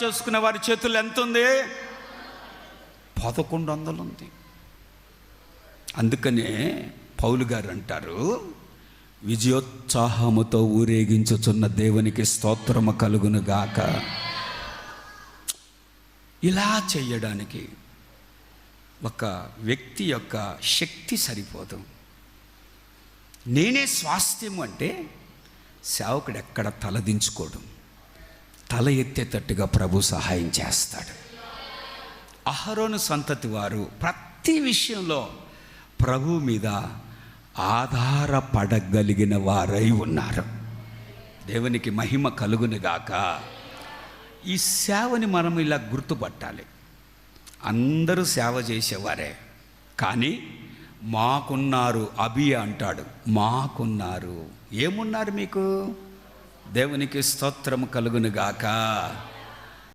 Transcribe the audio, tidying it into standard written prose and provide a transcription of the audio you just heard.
చేసుకునే వారి చేతుల్లో ఎంత ఉంది? 1100 ఉంది. అందుకనే పౌలు గారు అంటారు, విజయోత్సాహముతో ఊరేగించుచున్న దేవునికి స్తోత్రము కలుగును గాక. ఇలా చేయడానికి ఒక వ్యక్తి యొక్క శక్తి సరిపోదు. నేనే స్వాస్థ్యము అంటే సేవకుడు ఎక్కడ తలదించుకోడు, తల ఎత్తేటట్టుగా ప్రభు సహాయం చేస్తాడు. అహరోను సంతతి వారు ప్రతి విషయంలో ప్రభు మీద ఆధారపడగలిగిన వారై ఉన్నారు. దేవునికి మహిమ కలుగునుగాక. ఈ సేవని మనం ఇలా గుర్తుపట్టాలి. అందరూ సేవ చేసేవారే, కానీ మాకున్నారు. అబి అంటాడు, మాకున్నారు. ఏమున్నారు మీకు? దేవునికి స్తోత్రము కలుగునుగాక.